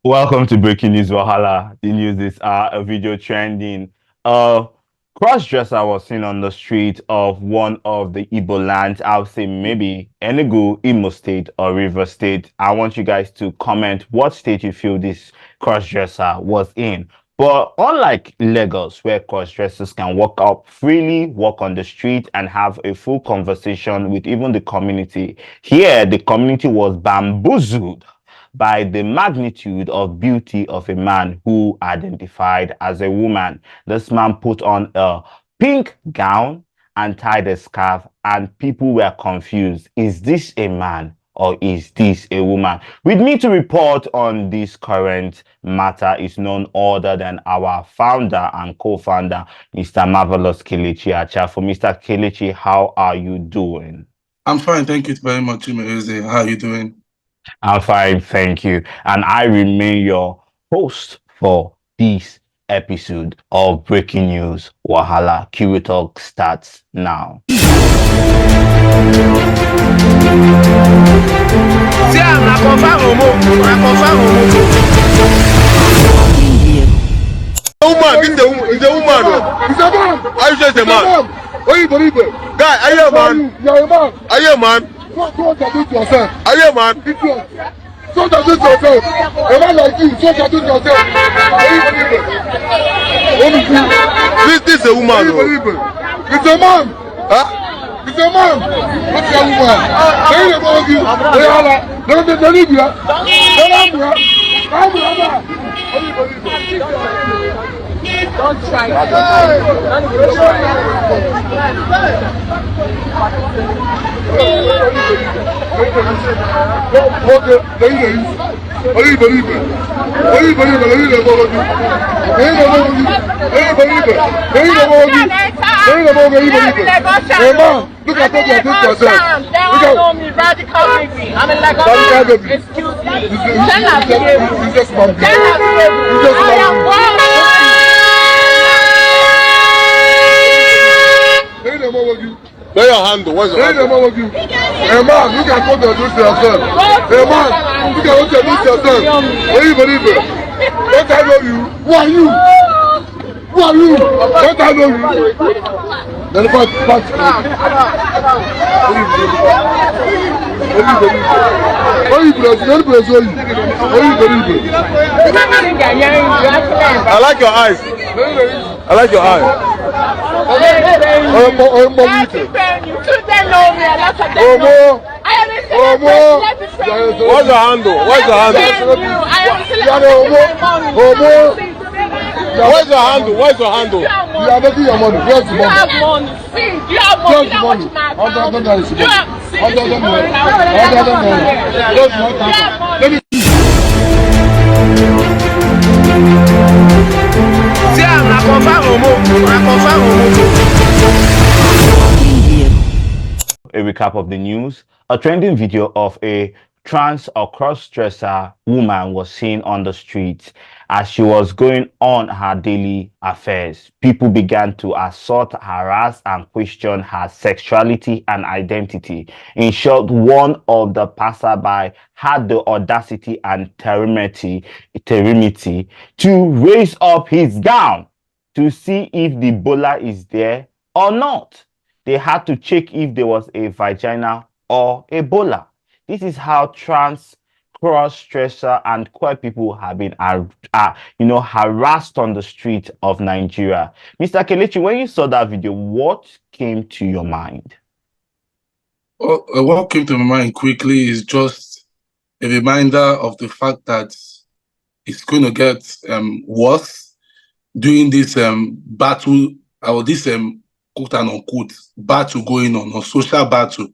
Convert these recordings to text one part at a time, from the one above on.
Welcome to Breaking News Wahala. The news is a video trending. A cross-dresser was seen on the street of one of the Igbo lands. I would say maybe Enugu, Imo State, or River State. I want you guys to comment what state you feel this cross-dresser was in. But unlike Lagos, where cross-dressers can walk up freely, walk on the street, and have a full conversation with even the community, here the community was bamboozled by the magnitude of beauty of a man who identified as a woman. This man put on a pink gown and tied a scarf, and people were confused. Is this a man or is this a woman? With me to report on this current matter is none other than our founder and co-founder, Mr. Marvelous Kelechi Achafo. Mr. Kelechi, how are you doing? I'm fine, thank you very much, Eze. How are you doing? I'm fine, thank you. And I remain your host for this episode of Breaking News Wahala. Kiwi Talk starts now. He's a woman. Are you just a man? What do you believe it? Guy, are you a man? You're a man. Are you a man? What do you do yourself? Are you a man? So do yourself. A man like you, so do yourself. Are you believe it? This is a woman. Are you believe it? It's a man. Huh? It's a man. What's a woman? They ain't about you. They are like, they leave you. Don't try. Look at what you did yourself. They all know me, radical baby. I'm in like excuse me. Tell us Lay your hand. What's your hand? Hey man, look at what you do to yourself. Hey man, look at what you do to yourself. What you believe it? Don't I know you? Who are you? Who are you? Don't I know you? Then what you believe? I like your eyes. I like your eyes. What's your handle? What's your handle? What's your handle? What's your handle? You are making your money. Where's the money? You have money. You have money. You have money. A recap of the news. A trending video of a trans or cross-dresser woman was seen on the streets as she was going on her daily affairs. People began to assault, harass, and question her sexuality and identity. In short, one of the passerby had the audacity and temerity to raise up his gown to see if the bola is there or not. They had to check if there was a vagina or a bola. This is how trans, cross-dresser, and queer people have been, harassed on the street of Nigeria. Mr. Kelechi, when you saw that video, what came to your mind? Well, what came to my mind quickly is just a reminder of the fact that it's going to get worse during this battle, or this quote and unquote battle going on, or social battle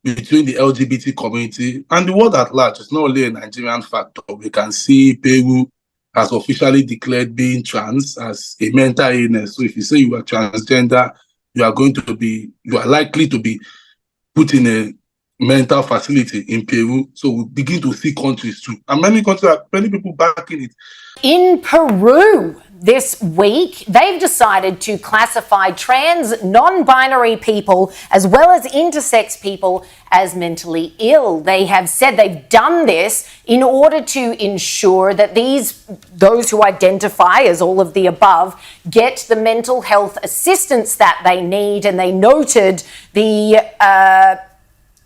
between the LGBT community and the world at large. It's not only a Nigerian factor. We can see Peru has officially declared being trans as a mental illness. So if you say you are transgender, you are likely to be put in a mental facility in Peru. So we begin to see countries too. And many countries, many people backing it. In Peru, this week, they've decided to classify trans, non-binary people as well as intersex people as mentally ill. They have said they've done this in order to ensure that those who identify as all of the above get the mental health assistance that they need. And they noted the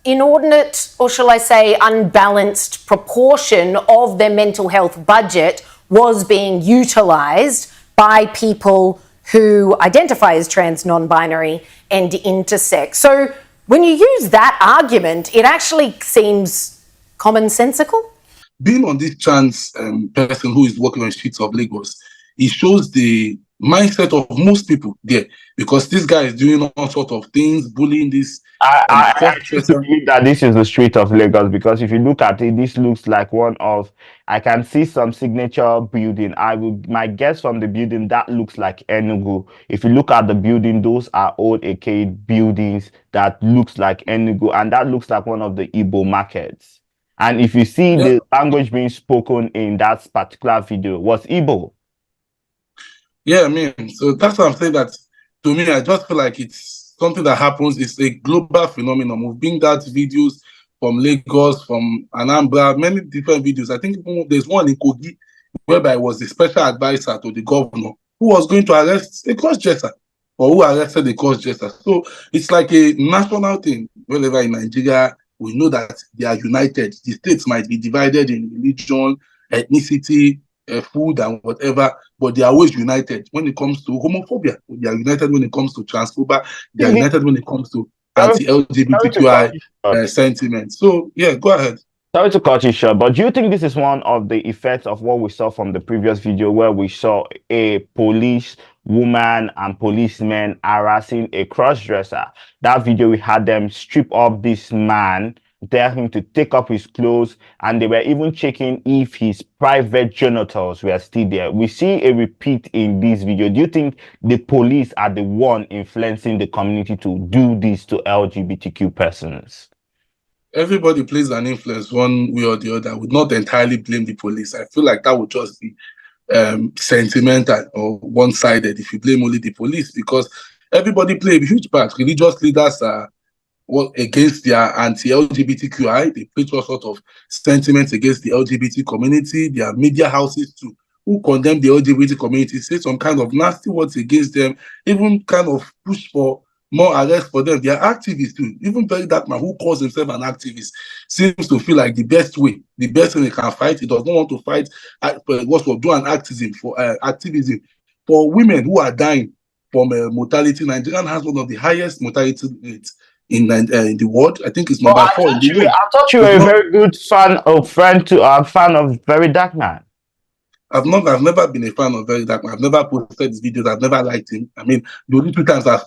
inordinate, or shall I say unbalanced proportion of their mental health budget was being utilised by people who identify as trans, non-binary and intersex. So when you use that argument, it actually seems commonsensical. Being on this trans person who is working on the streets of Lagos, it shows the mindset of most people there, because this guy is doing all sorts of things, bullying this. I believe that this is the street of Lagos, because if you look at it, this looks like one of, I can see some signature building. My guess from the building, that looks like Enugu. If you look at the building, those are old arcade buildings that looks like Enugu, and that looks like one of the Igbo markets. And if you see the language being spoken in that particular video was Igbo. Yeah, I mean, so that's what I'm saying, that to me, I just feel like it's something that happens. It's a global phenomenon. We've been that videos from Lagos, from Anambra, many different videos. I think there's one in Kogi whereby I was the special advisor to the governor who was going to arrest a cross-dresser, or who arrested a cross-dresser. So it's like a national thing. Wherever in Nigeria, we know that they are united. The states might be divided in religion, ethnicity, food and whatever, but they are always united when it comes to homophobia. They are united when it comes to transphobia. They are united when it comes to anti-LGBTQI sentiment. So yeah, go ahead. Sorry to cut you short, but do you think this is one of the effects of what we saw from the previous video, where we saw a police woman and policemen harassing a cross-dresser? That video, we had them strip up this man, tell him to take up his clothes, and they were even checking if his private genitals were still there. We see a repeat in this video. Do you think the police are the one influencing the community to do this to LGBTQ persons? Everybody plays an influence one way or the other. I would not entirely blame the police. I feel like that would just be sentimental or one-sided if you blame only the police, because everybody plays a huge part. Religious leaders are against their anti-LGBTQI. They preach all sorts of sentiments against the LGBT community. There are media houses too who condemn the LGBT community, say some kind of nasty words against them, even kind of push for more arrest for them. They are activists too. Even Very Dark Man, who calls himself an activist, seems to feel like the best thing he can fight. He does not want to fight do an activism for women who are dying from mortality. Nigeria has one of the highest mortality rates in the world. I think it's number 4 in the world. I thought you were a very good fan of Very Dark Man. I've never been a fan of Very Dark Man. I've never posted his videos. I've never liked him. I mean, the only 2 times I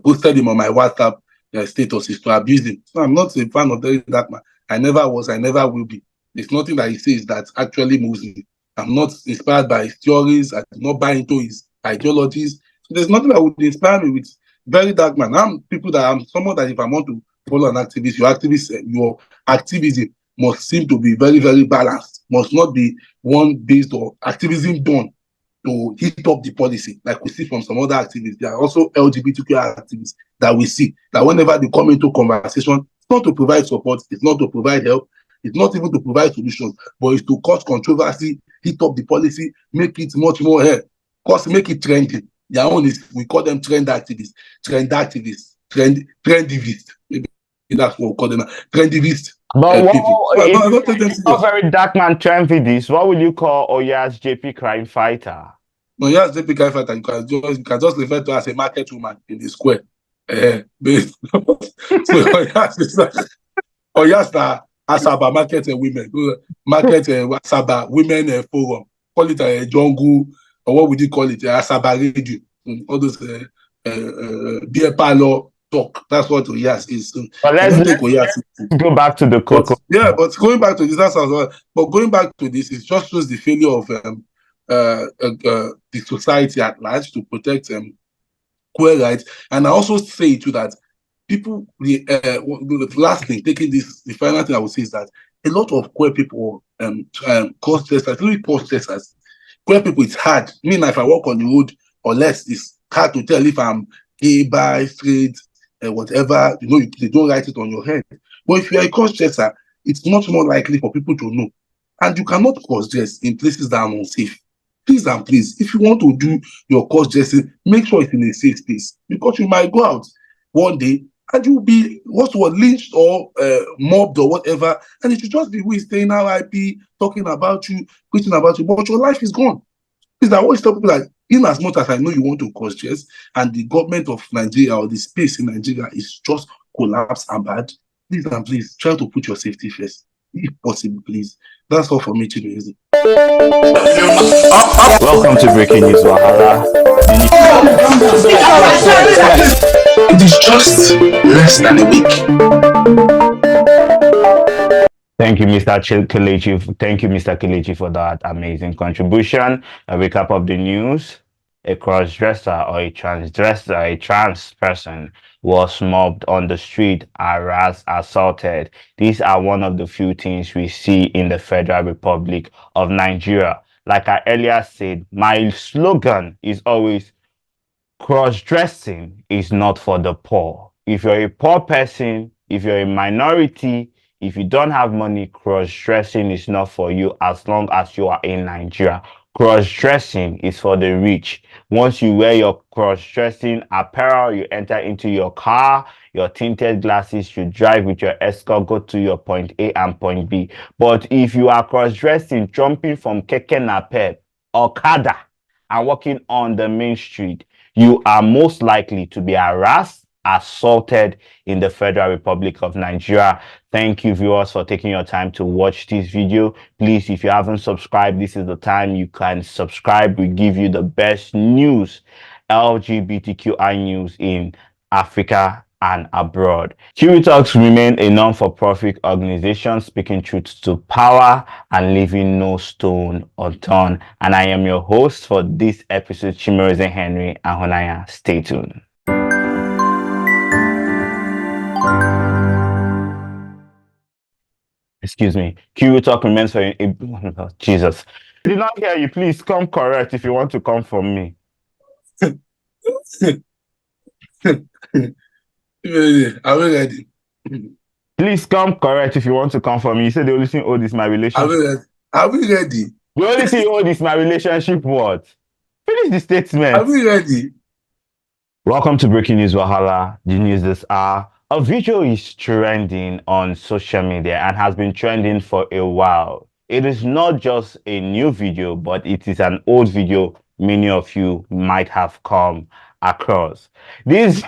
posted him on my WhatsApp status is to abuse him. So I'm not a fan of Very Dark Man. I never was. I never will be. There's nothing that he says that actually moves me. I'm not inspired by his theories. I do not buy into his ideologies. So there's nothing that would inspire me with Very Dark Man. I'm someone that if I want to follow an activist, your activism must seem to be very, very balanced. Must not be one based on activism done to hit up the policy, like we see from some other activists. There are also LGBTQI activists that we see that whenever they come into conversation, it's not to provide support, it's not to provide help, it's not even to provide solutions, but it's to cause controversy, hit up the policy, make it much more make it trendy. Their own is, we call them trendivists. Maybe that's what we call them, trendivists. But if not Very Dark Man trendivists, what will you call Oya's JP crime fighter? No, Oya's JP crime fighter, you can just refer to as a market woman in the square. So Oya's the Asaba market women, market Asaba women forum. Call it a jungle, or what would you call it? Asaba radio. All those beer parlor talk. That's what Oyas is. But let's go back to the cocoa. But going back to this, but going back to this, it just shows the failure of the society at large to protect queer rights. And I also say to that people, the last thing, the final thing I would say is that a lot of queer people, cross-dressers, queer people, it's hard. Me, now, if I walk on the road or less, it's hard to tell if I'm gay, bi, straight, whatever. You know, they don't write it on your head. But if you are a cross-dresser, it's much more likely for people to know. And you cannot cross-dress in places that are unsafe. Please and please, if you want to do your cross-dressing, make sure it's in a safe space, because you might go out one day and you'll be lynched or mobbed or whatever, and it should just be we saying RIP, talking about you, preaching about you, but your life is gone. Please, I always tell people that in as much as I know you want to cross-dress and the government of Nigeria or the space in Nigeria is just collapsed and bad, please and please try to put your safety first, if possible, please. That's all for me, Chidozie. Welcome to Breaking News Wahala. It is just less than a week. Thank you, Mr. Kelechi. Thank you, Mr. Kelechi, for that amazing contribution. A recap of the news. A cross-dresser or a transdresser, a trans person, was mobbed on the street, harassed, assaulted. These are one of the few things we see in the Federal Republic of Nigeria. Like I earlier said, my slogan is always, cross-dressing is not for the poor. If you're a poor person, if you're a minority, if you don't have money, cross-dressing is not for you as long as you are in Nigeria. Cross-dressing is for the rich. Once you wear your cross-dressing apparel, you enter into your car, your tinted glasses, you drive with your escort, go to your point A and point B. But if you are cross-dressing, jumping from keke napep, Okada, and walking on the main street, you are most likely to be harassed, assaulted in the Federal Republic of Nigeria. Thank you, viewers, for taking your time to watch this video. Please, if you haven't subscribed, this is the time you can subscribe. We give you the best news, LGBTQI news in Africa and abroad. Kiwi Talks remain a non-for-profit organization speaking truth to power and leaving no stone unturned. And I am your host for this episode, Chimerize Henry Ahonaya. Stay tuned. Excuse me. Kiwi Talk remains for Jesus. I did not hear you. Please come correct if you want to come from me. Are we ready? Please come correct if you want to come from me. You said the only thing old is my relationship. Are we ready? The only thing old is my relationship. What? Finish the statement. Are we ready? Welcome to Breaking News Wahala. The news this hour. A video is trending on social media and has been trending for a while. It is not just a new video, but it is an old video many of you might have come across. This